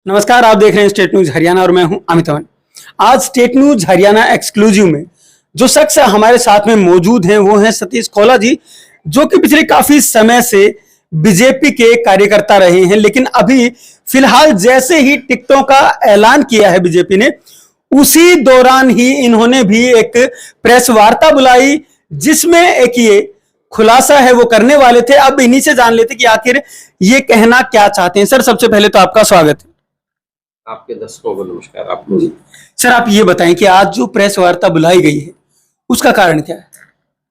नमस्कार, आप देख रहे हैं स्टेट न्यूज हरियाणा और मैं हूं अमित अवन। आज स्टेट न्यूज हरियाणा एक्सक्लूसिव में जो शख्स हमारे साथ में मौजूद हैं वो हैं सतीश कोला जी, जो कि पिछले काफी समय से बीजेपी के कार्यकर्ता रहे हैं। लेकिन अभी फिलहाल जैसे ही टिकटों का ऐलान किया है बीजेपी ने, उसी दौरान ही इन्होंने भी एक प्रेस वार्ता बुलाई, जिसमें एक ये खुलासा है वो करने वाले थे। अब इन्हीं से जान लेते कि आखिर ये कहना क्या चाहते हैं। सर, सबसे पहले तो आपका स्वागत है। आपके दर्शकों को नमस्कार। आपको सर, आप ये बताएं कि आज जो प्रेस वार्ता बुलाई गई है उसका कारण क्या है?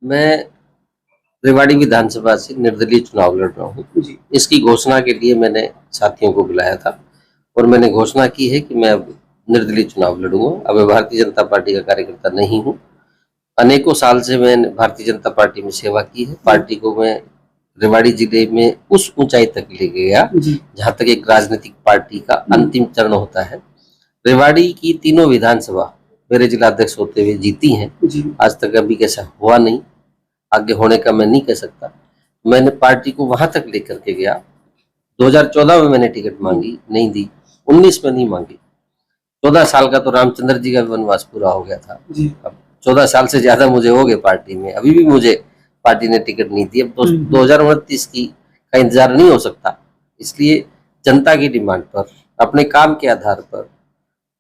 मैं रेवाड़ी विधानसभा से निर्दलीय चुनाव लड़ रहा हूँ। इसकी घोषणा के लिए मैंने साथियों को बुलाया था और मैंने घोषणा की है कि मैं अब निर्दलीय चुनाव लड़ूंगा। अब मैं भारतीय जनता पार्टी का कार्यकर्ता नहीं हूँ। अनेकों साल से मैंने भारतीय जनता पार्टी में सेवा की है। पार्टी को मैं रेवाड़ी जिले में उस ऊंचाई तक ले गया जहां तक एक राजनीतिक पार्टी का अंतिम चरण होता है। रेवाड़ी की तीनों विधानसभा मेरे जिलाध्यक्ष होते हुए जीती हैं। आज तक अभी कैसा हुआ नहीं, आगे होने का मैं नहीं कह सकता। मैंने पार्टी को वहां तक लेकर के गया। 2014 में मैंने टिकट मांगी, नहीं दी। 19 में नहीं मांगी। 14 साल का तो रामचंद्र जी का वनवास पूरा हो गया था। अब 14 साल से ज्यादा मुझे हो गए पार्टी में, अभी भी मुझे पार्टी ने टिकट नहीं दी। अब 2029 की का इंतजार नहीं हो सकता। इसलिए जनता की डिमांड पर, अपने काम के आधार पर,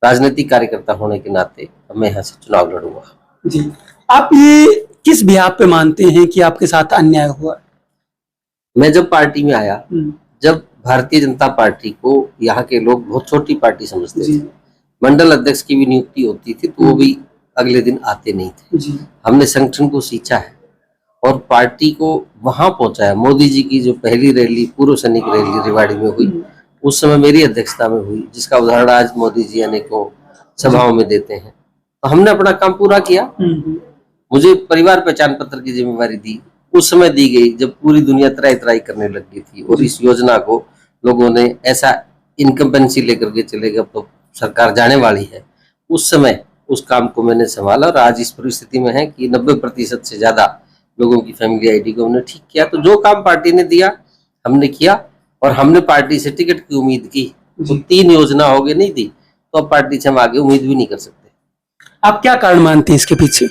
राजनीतिक कार्यकर्ता होने के नाते मैं यहाँ से चुनाव लड़ूंगा। जी, आप ये किस बिहाफ पे मानते हैं कि आपके साथ अन्याय हुआ? मैं जब पार्टी में आया, जब भारतीय जनता पार्टी को यहाँ के लोग बहुत छोटी पार्टी समझते थे, मंडल अध्यक्ष की भी नियुक्ति होती थी तो वो भी अगले दिन आते नहीं थे। हमने संगठन को सींचा है और पार्टी को वहां पहुंचाया। मोदी जी की जो पहली रैली, पूर्व सैनिक रैली रेवाड़ी में हुई, उस समय मेरी अध्यक्षता में हुई, जिसका उदाहरण आज मोदी जी अनेकों सभाओं में देते हैं। तो हमने अपना काम पूरा किया। मुझे परिवार पहचान पत्र की जिम्मेवारी दी, उस समय दी गई जब पूरी दुनिया त्राई त्राई करने लग गई थी और इस योजना को लोगों ने ऐसा इनकम्बेंसी लेकर के चले गए, तो सरकार जाने वाली है। उस समय उस काम को मैंने संभाला और आज इस परिस्थिति में है कि 90% से ज्यादा लोगों की फैमिली आईडी को हमने ठीक किया। तो जो काम पार्टी ने दिया हमने किया और हमने पार्टी से टिकट की उम्मीद की। तो 3 योजना हो गई, नहीं दी तो अब पार्टी से हम आगे उम्मीद भी नहीं कर सकते। आप क्या कारण मानते हैं इसके पीछे?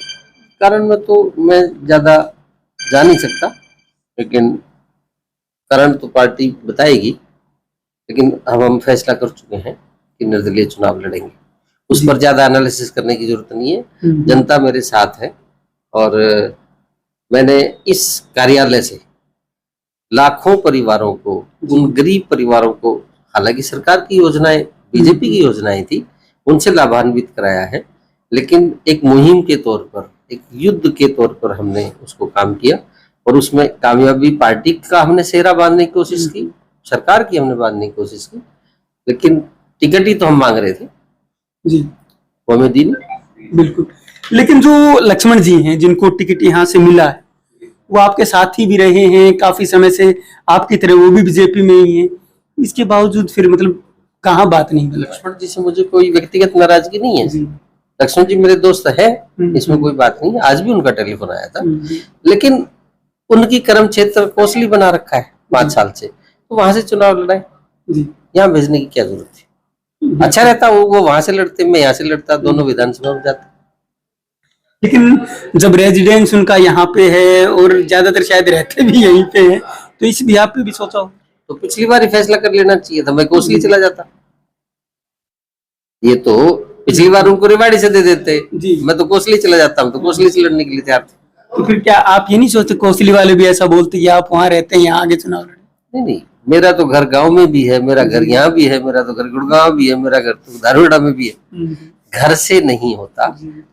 कारण में तो मैं ज्यादा जा नहीं सकता, लेकिन कारण तो पार्टी बताएगी। लेकिन हम फैसला कर चुके हैं कि निर्दलीय चुनाव लड़ेंगे। उस पर ज्यादा एनालिसिस करने की जरूरत नहीं है। जनता मेरे साथ है और मैंने इस कार्यालय से लाखों परिवारों को, उन गरीब परिवारों को, हालांकि सरकार की योजनाएं, बीजेपी की योजनाएं थी, उनसे लाभान्वित कराया है। लेकिन एक मुहिम के तौर पर, एक युद्ध के तौर पर हमने उसको काम किया और उसमें कामयाबी पार्टी का हमने सेहरा बांधने की कोशिश की, सरकार की हमने बांधने की कोशिश की। लेकिन टिकट ही तो हम मांग रहे थे जी, वो हमें दी नहीं। बिल्कुल। लेकिन जो लक्ष्मण जी हैं जिनको टिकट यहाँ से मिला है, वो आपके साथी भी रहे हैं काफी समय से, आपकी तरह वो भी बीजेपी में ही है। इसके बावजूद फिर मतलब कहाँ बात नहीं मिला? लक्ष्मण जी से मुझे कोई व्यक्तिगत नाराजगी नहीं है। लक्ष्मण जी मेरे दोस्त है, इसमें कोई बात नहीं। आज भी उनका टेलीफोन आया था। लेकिन उनकी कर्म क्षेत्र कोसली बना रखा है 5 साल से, तो वहां से चुनाव लड़ाए, यहाँ भेजने की क्या जरूरत थी? अच्छा रहता वो वहां से लड़ते, मैं यहाँ से लड़ता, दोनों विधानसभा में जाते। लेकिन जब रेजिडेंस उनका यहाँ पे है और ज्यादातर शायद रहते भी यहीं पे हैं, तो इस बिहाफ पे भी सोचा हो तो पिछली बार ही फैसला कर लेना चाहिए था, मैं कोसली चला जाता। ये तो पिछली बार उनको रेवाड़ी से दे देते, मैं तो कोसली चला जाता हूँ, तो कोसली से लड़ने के लिए तैयार थे। तो फिर क्या आप ये नहीं सोचते, कोसली वाले भी ऐसा बोलते कि आप वहां रहते हैं, यहाँ आगे चुनाव लड़े? नहीं, मेरा तो घर गांव में भी है, मेरा घर यहाँ भी है, मेरा तो घर गुड़गांव भी है, मेरा घर तो धारवाड़ा में भी है। घर से नहीं होता,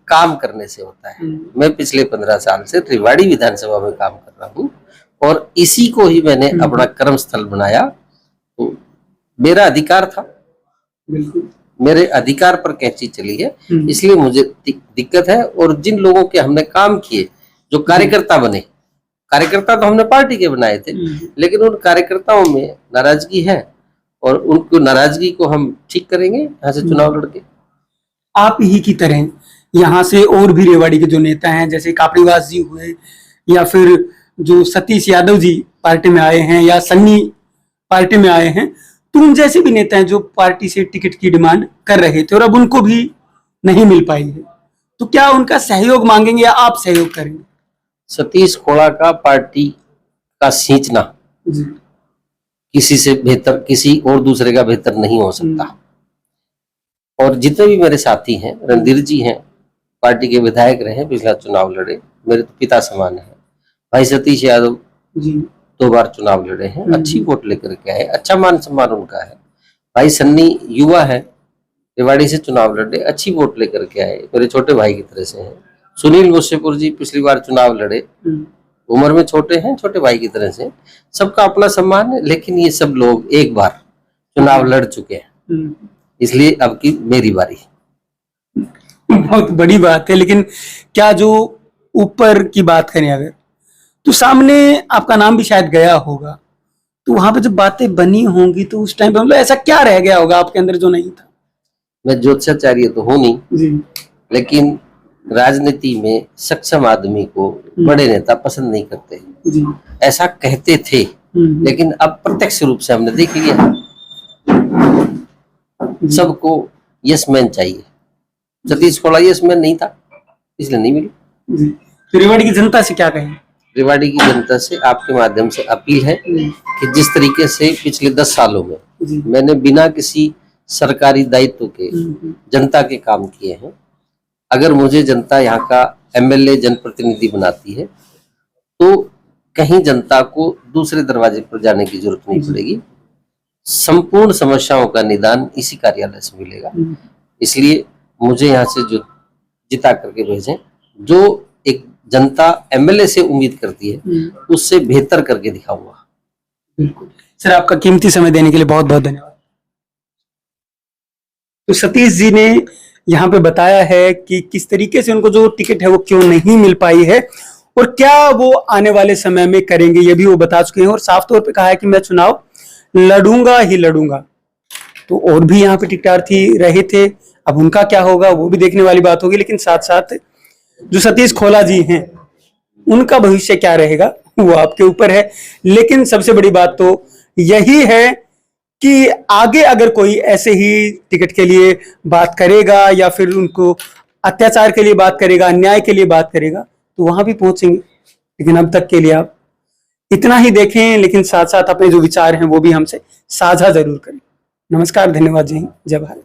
काम करने से होता है। मैं पिछले 15 साल से रेवाड़ी विधानसभा में काम कर रहा हूँ और इसी को ही मैंने अपना कर्म स्थल बनाया। तो मेरा अधिकार था, बिल्कुल मेरे अधिकार पर कैंची चली है, इसलिए मुझे दिक्कत है। और जिन लोगों के हमने काम किए, जो कार्यकर्ता बने, कार्यकर्ता तो हमने पार्टी के बनाए थे, लेकिन उन कार्यकर्ताओं में नाराजगी है और उनको नाराजगी को हम ठीक करेंगे यहाँ से चुनाव लड़के। आप ही की तरह यहाँ से और भी रेवाड़ी के जो नेता हैं, जैसे कापड़ीवास जी हुए या फिर जो सतीश यादव जी पार्टी में आए हैं या सन्नी पार्टी में आए हैं, तुम जैसे भी नेता हैं जो पार्टी से टिकट की डिमांड कर रहे थे और अब उनको भी नहीं मिल पाई है, तो क्या उनका सहयोग मांगेंगे या आप सहयोग करेंगे? सतीश खोड़ा का पार्टी का सींचना जी। किसी से बेहतर, किसी और दूसरे का बेहतर नहीं हो सकता। और जितने भी मेरे साथी हैं, रणधीर जी हैं, पार्टी के विधायक रहे, पिछला चुनाव लड़े, मेरे तो पिता समान है। भाई सतीश यादव जी 2 बार चुनाव लड़े हैं, अच्छी वोट लेकर के आए, अच्छा मान सम्मान उनका है। भाई सन्नी युवा है, रेवाड़ी से चुनाव लड़े, अच्छी वोट लेकर के आए, मेरे छोटे भाई की तरह से हैं। सुनील मुसेपुर जी पिछली बार चुनाव लड़े, उम्र में छोटे हैं, छोटे भाई की तरह से, सबका अपना सम्मान है। लेकिन ये सब लोग एक बार चुनाव लड़ चुके हैं, इसलिए अब की मेरी बारी। बहुत बड़ी बात है। लेकिन क्या जो ऊपर की बात करें अगर, तो सामने आपका नाम भी शायद गया होगा, तो वहां पे जब बातें बनी होंगी तो उस टाइम पे मतलब ऐसा क्या रह गया होगा आपके अंदर जो नहीं था? मैं ज्योतिषाचार्य तो हूं नहीं जी। लेकिन राजनीति में सक्षम आदमी को बड़े नेता पसंद नहीं करते, जी। ऐसा कहते थे। लेकिन अब प्रत्यक्ष रूप से हमने देख लिया, सबको यस मैन चाहिए। सतीश खोड़ा यस मैन नहीं था, इसलिए नहीं मिली। जी। तो रेवाड़ी की जनता से क्या कहें? रेवाड़ी की जनता से आपके माध्यम से अपील है कि जिस तरीके से पिछले 10 सालों में मैंने बिना किसी सरकारी दायित्व के जनता के काम किए हैं, अगर मुझे जनता यहाँ का एमएलए जनप्रतिनिधि बनाती है तो कहीं जनता को दूसरे दरवाजे पर जाने की जरूरत नहीं पड़ेगी। संपूर्ण समस्याओं का निदान इसी कार्यालय से मिलेगा। इसलिए मुझे यहाँ से जो जिता करके भेजें, जो एक जनता एमएलए से उम्मीद करती है उससे बेहतर करके दिखाऊंगा। बिल्कुल सर, आपका कीमती समय देने के लिए बहुत बहुत धन्यवाद। तो सतीश जी ने यहाँ पे बताया है कि किस तरीके से उनको जो टिकट है वो क्यों नहीं मिल पाई है और क्या वो आने वाले समय में करेंगे, ये भी वो बता चुके हैं। और साफ तौर पे कहा है कि मैं चुनाव लड़ूंगा ही लड़ूंगा। तो और भी यहाँ पे टिकटार्थी रहे थे, अब उनका क्या होगा वो भी देखने वाली बात होगी। लेकिन साथ साथ जो सतीश खोला जी हैं उनका भविष्य क्या रहेगा वो आपके ऊपर है। लेकिन सबसे बड़ी बात तो यही है कि आगे अगर कोई ऐसे ही टिकट के लिए बात करेगा या फिर उनको अत्याचार के लिए बात करेगा, अन्याय के लिए बात करेगा, तो वहां भी पहुंचेंगे। लेकिन अब तक के लिए आप इतना ही देखें, लेकिन साथ साथ अपने जो विचार हैं वो भी हमसे साझा जरूर करें। नमस्कार, धन्यवाद, जय हिंद, जय भारत।